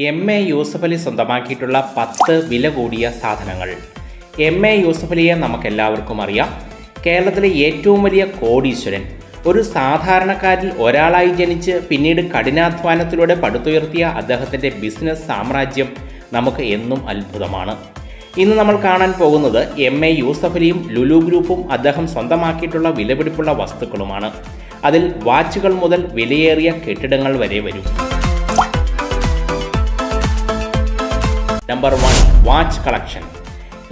MA. Yusuffali സ്വന്തമാക്കിയിട്ടുള്ള 10 വില കൂടിയ സാധനങ്ങൾ. എം.എ. യൂസഫലിയെ നമുക്കെല്ലാവർക്കും അറിയാം. കേരളത്തിലെ ഏറ്റവും വലിയ കോടീശ്വരൻ. ഒരു സാധാരണക്കാരിൽ ഒരാളായി ജനിച്ച് പിന്നീട് കഠിനാധ്വാനത്തിലൂടെ പടുത്തുയർത്തിയ അദ്ദേഹത്തിൻ്റെ ബിസിനസ് സാമ്രാജ്യം നമുക്ക് എന്നും അത്ഭുതമാണ്. ഇന്ന് നമ്മൾ കാണാൻ പോകുന്നത് എം.എ. യൂസഫലിയും ലുലു ഗ്രൂപ്പും അദ്ദേഹം സ്വന്തമാക്കിയിട്ടുള്ള വിലപിടിപ്പുള്ള വസ്തുക്കളുമാണ്. അതിൽ വാച്ചുകൾ മുതൽ വിലയേറിയ കെട്ടിടങ്ങൾ വരെ വരും. Number 1, watch collection.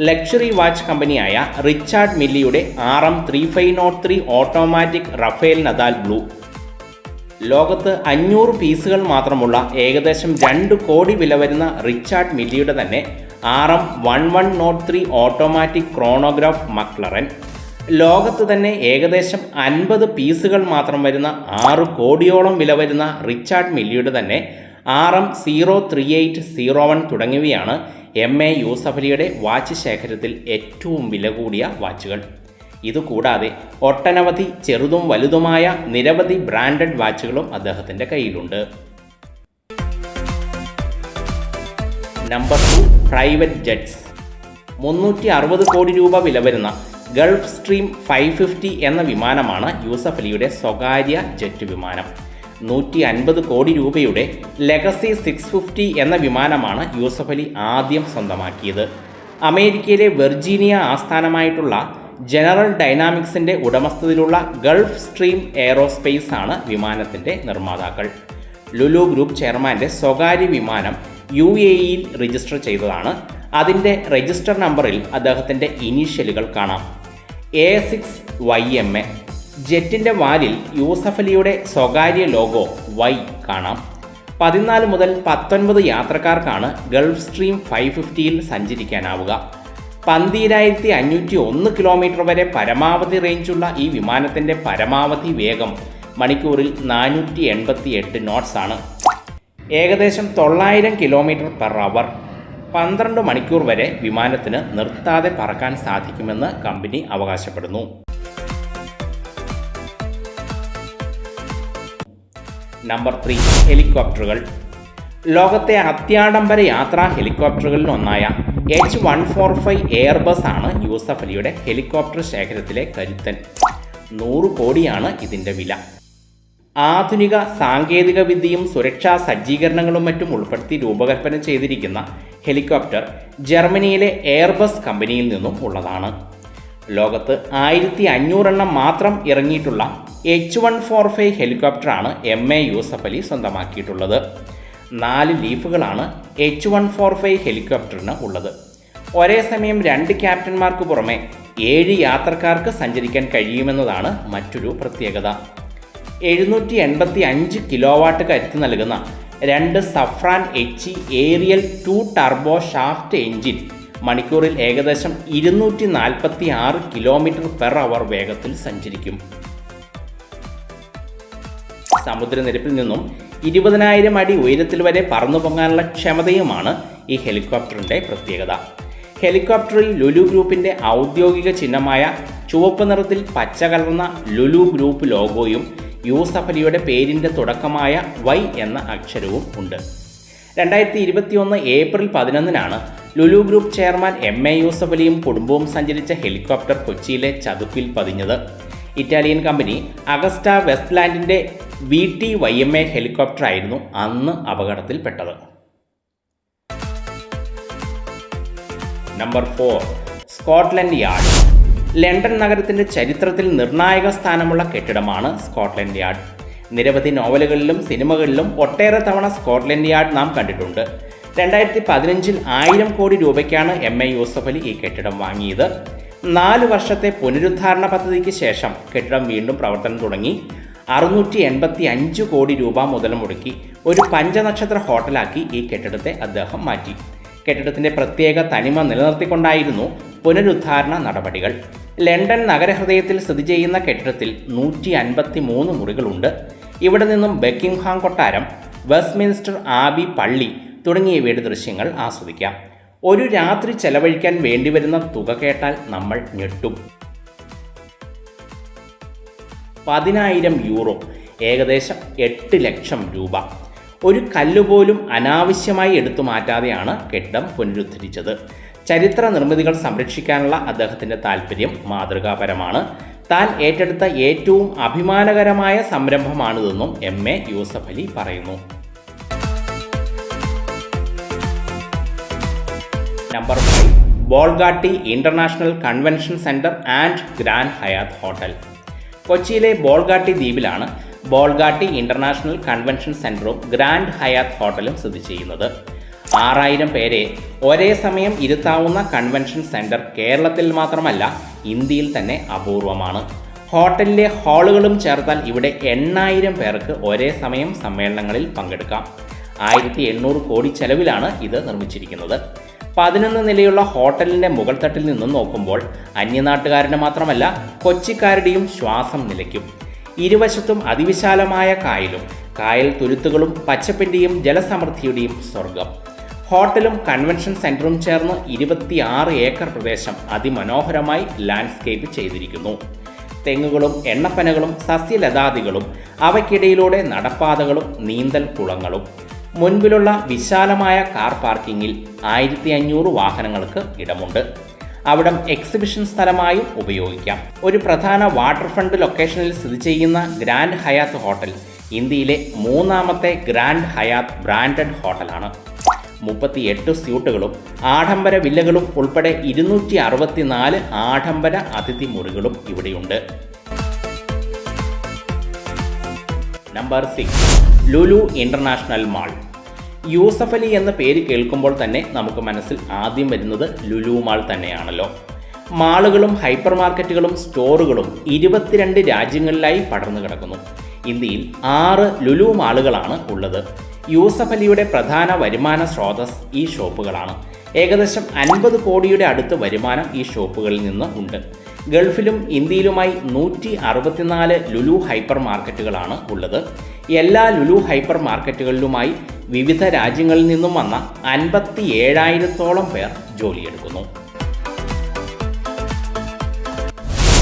Luxury watch കമ്പനിയായ റിച്ചാർഡ് മില്ലിയുടെ RM3503 automatic Rafael Nadal blue. ലോകത്ത് 500 പീസുകൾ മാത്രമുള്ള ഏകദേശം 2 കോടി വില വരുന്ന റിച്ചാർഡ് മില്ലിയുടെ തന്നെ RM1103 ഓട്ടോമാറ്റിക് ക്രോണോഗ്രാഫ് മക്ലറൻ. ലോകത്ത് തന്നെ ഏകദേശം 50 പീസുകൾ മാത്രം വരുന്ന 6 കോടിയോളം വില വരുന്ന റിച്ചാർഡ് മില്ലിയുടെ തന്നെ RM03801 തുടങ്ങിയവയാണ് എം.എ. യൂസഫലിയുടെ വാച്ച് ശേഖരത്തിൽ ഏറ്റവും വില കൂടിയ വാച്ചുകൾ. ഇതുകൂടാതെ ഒട്ടനവധി ചെറുതും വലുതുമായ നിരവധി ബ്രാൻഡഡ് വാച്ചുകളും അദ്ദേഹത്തിൻ്റെ കയ്യിലുണ്ട്. Number 2, private jets. 360 കോടി രൂപ വില വരുന്ന ഗൾഫ് സ്ട്രീം 550 എന്ന വിമാനമാണ് യൂസഫലിയുടെ സ്വകാര്യ ജെറ്റ് വിമാനം. 150 കോടി രൂപയുടെ ലെഗസി 650 എന്ന വിമാനമാണ് യൂസഫലി ആദ്യം സ്വന്തമാക്കിയത്. അമേരിക്കയിലെ വെർജീനിയ ആസ്ഥാനമായിട്ടുള്ള ജനറൽ ഡൈനാമിക്സിൻ്റെ ഉടമസ്ഥതയിലുള്ള ഗൾഫ് സ്ട്രീം എയറോസ്പേസ് ആണ് വിമാനത്തിൻ്റെ നിർമ്മാതാക്കൾ. ലുലു ഗ്രൂപ്പ് ചെയർമാൻ്റെ സ്വകാര്യ വിമാനം UAEയിൽ രജിസ്റ്റർ ചെയ്തതാണ്. അതിൻ്റെ രജിസ്റ്റർ നമ്പറിൽ അദ്ദേഹത്തിൻ്റെ ഇനീഷ്യലുകൾ കാണാം, A6YMA. ജെറ്റിൻ്റെ വാലിൽ യൂസഫലിയുടെ സ്വകാര്യ ലോഗോ Y കാണാം. 14 മുതൽ 19 യാത്രക്കാർക്കാണ് ഗൾഫ് സ്ട്രീം 550യിൽ സഞ്ചരിക്കാനാവുക. 12,501 കിലോമീറ്റർ വരെ പരമാവധി റേഞ്ചുള്ള ഈ വിമാനത്തിൻ്റെ പരമാവധി വേഗം മണിക്കൂറിൽ 488 നോട്ട്സ് ആണ്. ഏകദേശം 900 km/h. 12 മണിക്കൂർ വരെ വിമാനത്തിന് നിർത്താതെ പറക്കാൻ സാധിക്കുമെന്ന് കമ്പനി അവകാശപ്പെടുന്നു. നമ്പർ 3, ഹെലികോപ്റ്ററുകൾ. ലോകത്തെ അത്യാഡംബര യാത്രാ ഹെലികോപ്റ്ററുകളിൽ ഒന്നായ H145 എയർബസ് ആണ് യൂസഫലിയുടെ ഹെലികോപ്റ്റർ ശേഖരത്തിലെ കരുത്തൻ. 100 കോടിയാണ് ഇതിൻ്റെ വില. ആധുനിക സാങ്കേതിക വിദ്യയും സുരക്ഷാ സജ്ജീകരണങ്ങളും മറ്റും ഉൾപ്പെടുത്തി രൂപകൽപ്പന ചെയ്തിരിക്കുന്ന ഹെലികോപ്റ്റർ ജർമ്മനിയിലെ എയർബസ് കമ്പനിയിൽ നിന്നും ഉള്ളതാണ്. ലോകത്ത് 1500 മാത്രം ഇറങ്ങിയിട്ടുള്ള H145 ഹെലികോപ്റ്ററാണ് എം.എ. യൂസഫലി സ്വന്തമാക്കിയിട്ടുള്ളത്. 4 ലീഫുകളാണ് H145 ഹെലികോപ്റ്ററിന് ഉള്ളത്. ഒരേ സമയം 2 ക്യാപ്റ്റന്മാർക്ക് പുറമെ 7 യാത്രക്കാർക്ക് സഞ്ചരിക്കാൻ കഴിയുമെന്നതാണ് മറ്റൊരു പ്രത്യേകത. 785 കിലോവാട്ട് കരുത്ത് നൽകുന്ന 2 Safran HE Ariel 2 turbo shaft engine മണിക്കൂറിൽ ഏകദേശം 246 km/h വേഗത്തിൽ സഞ്ചരിക്കും. സമുദ്രനിരപ്പിൽ നിന്നും 20,000 അടി ഉയരത്തിൽ വരെ പറന്നു പൊങ്ങാനുള്ള ക്ഷമതയുമാണ് ഈ ഹെലികോപ്റ്ററിൻ്റെ പ്രത്യേകത. ഹെലികോപ്റ്ററിൽ ലുലു ഗ്രൂപ്പിൻ്റെ ഔദ്യോഗിക ചിഹ്നമായ ചുവപ്പ് നിറത്തിൽ പച്ച കലർന്ന ലുലു ഗ്രൂപ്പ് ലോഗോയും യൂസഫലിയുടെ പേരിൻ്റെ തുടക്കമായ Y എന്ന അക്ഷരവും ഉണ്ട്. 2021 April 11 Lulu group chairman M A. യൂസഫലിയും കുടുംബവും സഞ്ചരിച്ച ഹെലികോപ്റ്റർ കൊച്ചിയിലെ ചതുപ്പിൽ പതിഞ്ഞത്. ഇറ്റാലിയൻ കമ്പനി അഗസ്റ്റ വെസ്റ്റ്ലാൻഡിൻ്റെ VTYMA ഹെലികോപ്റ്റർ ആയിരുന്നു അന്ന് അപകടത്തിൽപ്പെട്ടത്. Number 4, Scotland yard. ലണ്ടൻ നഗരത്തിൻ്റെ ചരിത്രത്തിൽ നിർണായക സ്ഥാനമുള്ള കെട്ടിടമാണ് സ്കോട്ട്ലൻഡ് യാർഡ്. നിരവധി നോവലുകളിലും സിനിമകളിലും ഒട്ടേറെ തവണ സ്കോട്ട്ലൻഡ് യാർഡ് നാം കണ്ടിട്ടുണ്ട്. 2015 1000 കോടി രൂപയ്ക്കാണ് എം.എ. യൂസഫലി ഈ കെട്ടിടം വാങ്ങിയത്. 4 വർഷത്തെ പുനരുദ്ധാരണ പദ്ധതിക്ക് ശേഷം കെട്ടിടം വീണ്ടും പ്രവർത്തനം തുടങ്ങി. 685 കോടി രൂപ മുതൽ മുടക്കി ഒരു 5 നക്ഷത്ര ഹോട്ടലാക്കി ഈ കെട്ടിടത്തെ അദ്ദേഹം മാറ്റി. കെട്ടിടത്തിൻ്റെ പ്രത്യേക തനിമ നിലനിർത്തിക്കൊണ്ടായിരുന്നു പുനരുദ്ധാരണ നടപടികൾ. ലണ്ടൻ നഗരഹൃദയത്തിൽ സ്ഥിതി ചെയ്യുന്ന കെട്ടിടത്തിൽ 153 മുറികളുണ്ട്. ഇവിടെ നിന്നും ബക്കിംഗ്ഹാം കൊട്ടാരം, വെസ്റ്റ്മിൻസ്റ്റർ ആബി പള്ളി തുടങ്ങിയവയുടെ ദൃശ്യങ്ങൾ ആസ്വദിക്കാം. ഒരു രാത്രി ചെലവഴിക്കാൻ വേണ്ടിവരുന്ന തുക കേട്ടാൽ നമ്മൾ ഞെട്ടും. 10,000 യൂറോ, ഏകദേശം 8 ലക്ഷം രൂപ. ഒരു കല്ലുപോലും അനാവശ്യമായി എടുത്തു മാറ്റാതെയാണ് കെട്ടിടം പുനരുദ്ധരിച്ചത്. ചരിത്ര നിർമ്മിതികൾ സംരക്ഷിക്കാനുള്ള അദ്ദേഹത്തിൻ്റെ താല്പര്യം മാതൃകാപരമാണ്. താൻ ഏറ്റെടുത്ത ഏറ്റവും അഭിമാനകരമായ സംരംഭമാണിതെന്നും MA യൂസഫ് അലി പറയുന്നു. Number 5, Bolgatty international convention centre and grand Hyatt hotel. കൊച്ചിയിലെ ബോൾഗാട്ടി ദ്വീപിലാണ് ബോൾഗാട്ടി ഇന്റർനാഷണൽ കൺവെൻഷൻ സെന്ററും ഗ്രാൻഡ് ഹയാത്ത് ഹോട്ടലും സ്ഥിതി ചെയ്യുന്നത്. 6000 പേരെ ഒരേ സമയം ഇരുത്താവുന്ന കൺവെൻഷൻ സെന്റർ കേരളത്തിൽ മാത്രമല്ല ഇന്ത്യയിൽ തന്നെ അപൂർവമാണ്. ഹോട്ടലിലെ ഹാളുകളും ചേർത്താൽ ഇവിടെ 8000 പേർക്ക് ഒരേ സമയം സമ്മേളനങ്ങളിൽ പങ്കെടുക്കാം. 1800 കോടി ചെലവിലാണ് ഇത് നിർമ്മിച്ചിരിക്കുന്നത്. 11 നിലയുള്ള ഹോട്ടലിൻ്റെ മുകൾ തട്ടിൽ നിന്നും നോക്കുമ്പോൾ അന്യനാട്ടുകാരുടെ മാത്രമല്ല കൊച്ചിക്കാരുടെയും ശ്വാസം നിലയ്ക്കും. ഇരുവശത്തും അതിവിശാലമായ കായലും കായൽ തുരുത്തുകളും പച്ചപ്പിൻ്റെയും ജലസമൃദ്ധിയുടെയും സ്വർഗം. ഹോട്ടലും കൺവെൻഷൻ സെൻറ്ററും ചേർന്ന് 26 ഏക്കർ പ്രദേശം അതിമനോഹരമായി ലാൻഡ്സ്കേപ്പ് ചെയ്തിരിക്കുന്നു. തെങ്ങുകളും എണ്ണപ്പനകളും സസ്യലതാദികളും അവയ്ക്കിടയിലൂടെ നടപ്പാതകളും നീന്തൽ കുളങ്ങളും. മുൻപിലുള്ള വിശാലമായ കാർ പാർക്കിങ്ങിൽ 1500 വാഹനങ്ങൾക്ക് ഇടമുണ്ട്. അവിടം എക്സിബിഷൻ സ്ഥലമായും ഉപയോഗിക്കാം. ഒരു പ്രധാന വാട്ടർ ഫ്രണ്ട് ലൊക്കേഷനിൽ സ്ഥിതി ചെയ്യുന്ന ഗ്രാൻഡ് ഹയാത്ത് ഹോട്ടൽ ഇന്ത്യയിലെ 3ാമത്തെ ഗ്രാൻഡ് ഹയാത്ത് ബ്രാൻഡഡ് ഹോട്ടലാണ്. 38 സ്യൂട്ടുകളും ആഡംബര വില്ലകളും ഉൾപ്പെടെ 264 ആഡംബര അതിഥി മുറികളും ഇവിടെയുണ്ട്. Number 6, Lulu international mall. Yusuf Ali എന്ന പേര് കേൾക്കുമ്പോൾ തന്നെ നമുക്ക് മനസ്സിൽ ആദ്യം വരുന്നത് ലുലു മാൾ തന്നെയാണല്ലോ. മാളുകളും ഹൈപ്പർ മാർക്കറ്റുകളും സ്റ്റോറുകളും 22 രാജ്യങ്ങളിലായി പടർന്നു കിടക്കുന്നു. ഇന്ത്യയിൽ 6 ലുലു മാളുകളാണ് ഉള്ളത്. യൂസഫ് അലിയുടെ പ്രധാന വരുമാന സ്രോതസ് ഈ ഷോപ്പുകളാണ്. ഏകദേശം 50 കോടിയുടെ അടുത്ത് വരുമാനം ഈ ഷോപ്പുകളിൽ നിന്ന് ഉണ്ട്. ഗൾഫിലും ഇന്ത്യയിലുമായി 164 ലുലു ഹൈപ്പർ മാർക്കറ്റുകളാണ് ഉള്ളത്. എല്ലാ ലുലു ഹൈപ്പർ മാർക്കറ്റുകളിലുമായി വിവിധ രാജ്യങ്ങളിൽ നിന്നും വന്ന 57,000-ഓളം പേർ ജോലിയെടുക്കുന്നു.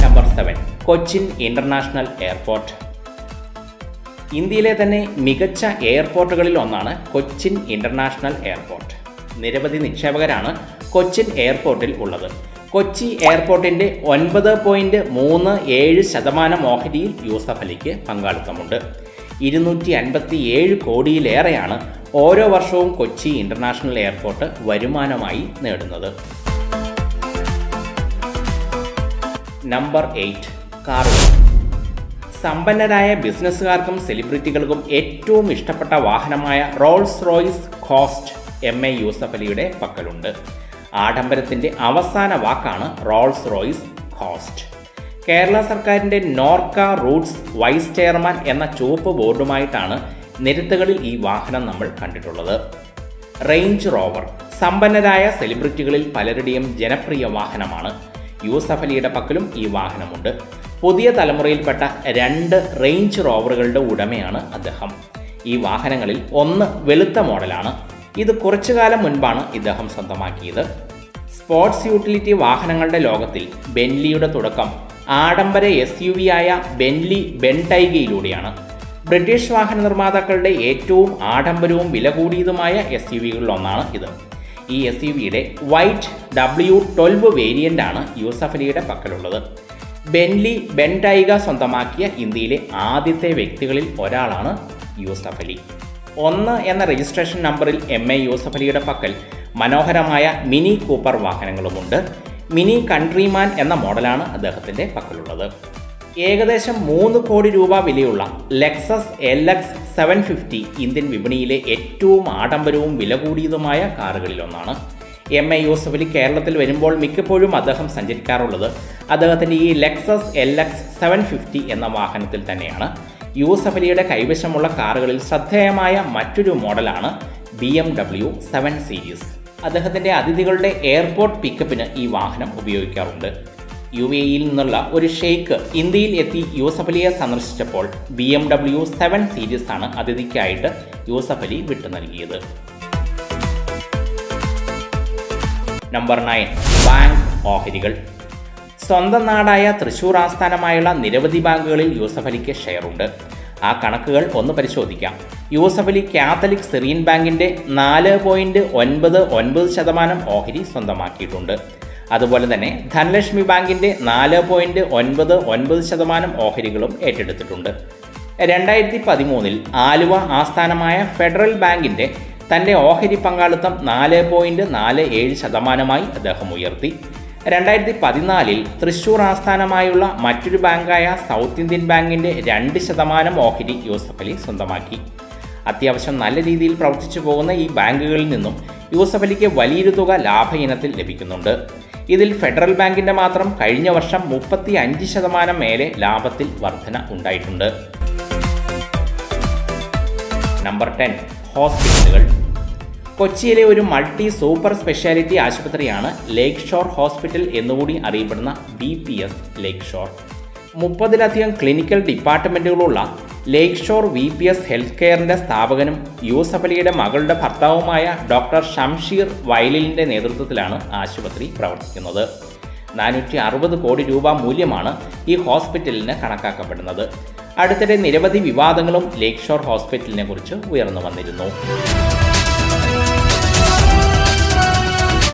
Number 7, Cochin international airport. ഇന്ത്യയിലെ തന്നെ മികച്ച എയർപോർട്ടുകളിൽ ഒന്നാണ് കൊച്ചിൻ ഇന്റർനാഷണൽ എയർപോർട്ട്. നിരവധി നിക്ഷേപകരാണ് കൊച്ചിൻ എയർപോർട്ടിൽ ഉള്ളത്. കൊച്ചി എയർപോർട്ടിൻ്റെ 9.37% ഓഹരിയിൽ യൂസഫ് അലിക്ക് പങ്കാളിത്തമുണ്ട്. 257 കോടിയിലേറെയാണ് ഓരോ വർഷവും കൊച്ചി ഇന്റർനാഷണൽ എയർപോർട്ട് വരുമാനമായി നേടുന്നത്. നമ്പർ 8, കാറുകൾ. സമ്പന്നരായ ബിസിനസ്സുകാർക്കും സെലിബ്രിറ്റികൾക്കും ഏറ്റവും ഇഷ്ടപ്പെട്ട വാഹനമായ റോൾസ് റോയ്സ് ഘോസ്റ്റ് MA യൂസഫ് അലിയുടെ പക്കലുണ്ട്. ആഡംബരത്തിൻ്റെ അവസാന വാക്കാണ് റോൾസ് റോയ്സ് ഘോസ്റ്റ്. കേരള സർക്കാരിൻ്റെ നോർക്ക റൂട്ട്സ് വൈസ് ചെയർമാൻ എന്ന ചുവപ്പ് ബോർഡുമായിട്ടാണ് നിരത്തുകളിൽ ഈ വാഹനം നമ്മൾ കണ്ടിട്ടുള്ളത്. റേഞ്ച് റോവർ സമ്പന്നരായ സെലിബ്രിറ്റികളിൽ പലരുടെയും ജനപ്രിയ വാഹനമാണ്. യൂസഫ് അലിയുടെ പക്കലും ഈ വാഹനമുണ്ട്. പുതിയ തലമുറയിൽപ്പെട്ട 2 റേഞ്ച് റോവറുകളുടെ ഉടമയാണ് അദ്ദേഹം. ഈ വാഹനങ്ങളിൽ ഒന്ന് വെളുത്ത മോഡലാണ്. ഇത് കുറച്ചു കാലം മുൻപാണ് ഇദ്ദേഹം സ്വന്തമാക്കിയത്. സ്പോർട്സ് യൂട്ടിലിറ്റി വാഹനങ്ങളുടെ ലോകത്തിൽ ബെൻലിയുടെ തുടക്കം ആഡംബര SUV ആയ ബെൻലി ബെൻടൈഗയിലൂടെയാണ്. ബ്രിട്ടീഷ് വാഹന നിർമ്മാതാക്കളുടെ ഏറ്റവും ആഡംബരവും വില കൂടിയതുമായ SUVകളിൽ ഒന്നാണ് ഇത്. ഈ SUVയുടെ വൈറ്റ് W12 വേരിയൻ്റാണ് യൂസഫ് അലിയുടെ പക്കലുള്ളത്. ബെൻലി ബെൻടൈഗ സ്വന്തമാക്കിയ ഇന്ത്യയിലെ ആദ്യത്തെ വ്യക്തികളിൽ ഒരാളാണ് യൂസഫ് അലി. 1 എന്ന രജിസ്ട്രേഷൻ നമ്പറിൽ MA യൂസഫ് അലിയുടെ പക്കൽ മനോഹരമായ മിനി കൂപ്പർ വാഹനങ്ങളുമുണ്ട്. മിനി കൺട്രിമാൻ എന്ന മോഡലാണ് അദ്ദേഹത്തിൻ്റെ പക്കലുള്ളത്. ഏകദേശം 3 കോടി രൂപ വിലയുള്ള ലെക്സസ് LX 750 ഇന്ത്യൻ വിപണിയിലെ ഏറ്റവും ആഡംബരവും വില കൂടിയതുമായ കാറുകളിലൊന്നാണ്. MA യൂസഫ് അലി കേരളത്തിൽ വരുമ്പോൾ മിക്കപ്പോഴും അദ്ദേഹം സഞ്ചരിക്കാറുള്ളത് അദ്ദേഹത്തിൻ്റെ ഈ ലെക്സസ് LX 750 എന്ന വാഹനത്തിൽ തന്നെയാണ്. യൂസഫ് അലിയുടെ കൈവശമുള്ള കാറുകളിൽ ശ്രദ്ധേയമായ മറ്റൊരു മോഡലാണ് BMW 7 സീരീസ്. അദ്ദേഹത്തിൻ്റെ അതിഥികളുടെ എയർപോർട്ട് പിക്കപ്പിന് ഈ വാഹനം ഉപയോഗിക്കാറുണ്ട്. UAEയിൽ നിന്നുള്ള ഒരു ഷെയ്ഖ് ഇന്ത്യയിൽ എത്തി യൂസഫ് അലിയെ സന്ദർശിച്ചപ്പോൾ BMW 7 സീരീസ് ആണ് അതിഥിക്കായിട്ട് യൂസഫ് അലി വിട്ടു നൽകിയത്. നമ്പർ 9, ബാങ്ക് ഓഹരികൾ. സ്വന്തം നാടായ തൃശൂർ ആസ്ഥാനമായുള്ള നിരവധി ബാങ്കുകളിൽ യൂസഫ് അലിക്ക് ഷെയറുണ്ട്. ആ കണക്കുകൾ ഒന്ന് പരിശോധിക്കാം. യൂസഫ് അലി കാത്തലിക് സിറിയൻ ബാങ്കിൻ്റെ 4.99% ഓഹരി സ്വന്തമാക്കിയിട്ടുണ്ട്. അതുപോലെ തന്നെ ധനലക്ഷ്മി ബാങ്കിൻ്റെ 4.99% ഓഹരികളും ഏറ്റെടുത്തിട്ടുണ്ട്. 2013 ആലുവ ആസ്ഥാനമായ ഫെഡറൽ ബാങ്കിൻ്റെ തൻ്റെ ഓഹരി പങ്കാളിത്തം 4.47% അദ്ദേഹം ഉയർത്തി. 2014 തൃശൂർ ആസ്ഥാനമായുള്ള മറ്റൊരു ബാങ്കായ സൗത്ത് ഇന്ത്യൻ ബാങ്കിൻ്റെ 2% ഓഹരി യൂസഫ് അലി സ്വന്തമാക്കി. അത്യാവശ്യം നല്ല രീതിയിൽ പ്രവർത്തിച്ചു പോകുന്ന ഈ ബാങ്കുകളിൽ നിന്നും യൂസഫ് അലിക്ക് വലിയൊരു തുക ലാഭ ഇനത്തിൽ ലഭിക്കുന്നുണ്ട്. ഇതിൽ ഫെഡറൽ ബാങ്കിൻ്റെ മാത്രം കഴിഞ്ഞ വർഷം 35% മേലെ ലാഭത്തിൽ വർധന ഉണ്ടായിട്ടുണ്ട്. നമ്പർ 10 ഹോസ്പിറ്റലുകൾ. കൊച്ചിയിലെ ഒരു മൾട്ടി സൂപ്പർ സ്പെഷ്യാലിറ്റി ആശുപത്രിയാണ് ലേക്ക് ഷോർ ഹോസ്പിറ്റൽ എന്നുകൂടി അറിയപ്പെടുന്ന BPS ലേക്ക് ഷോർ. 30-ലധികം ക്ലിനിക്കൽ ഡിപ്പാർട്ട്മെൻറ്റുകളുള്ള ലേക്ക് ഷോർ VPS ഹെൽത്ത് കെയറിൻ്റെ സ്ഥാപകനും യൂസഫ് അലിയുടെ മകളുടെ ഭർത്താവുമായ ഡോക്ടർ ഷംഷീർ വയലിലിൻ്റെ നേതൃത്വത്തിലാണ് ആശുപത്രി പ്രവർത്തിക്കുന്നത്. 460 കോടി രൂപ മൂല്യമാണ് ഈ ഹോസ്പിറ്റലിന് കണക്കാക്കപ്പെടുന്നത്. അടുത്തിടെ നിരവധി വിവാദങ്ങളും ലേക്ക് ഷോർ ഹോസ്പിറ്റലിനെ കുറിച്ച് ഉയർന്നു വന്നിരുന്നു.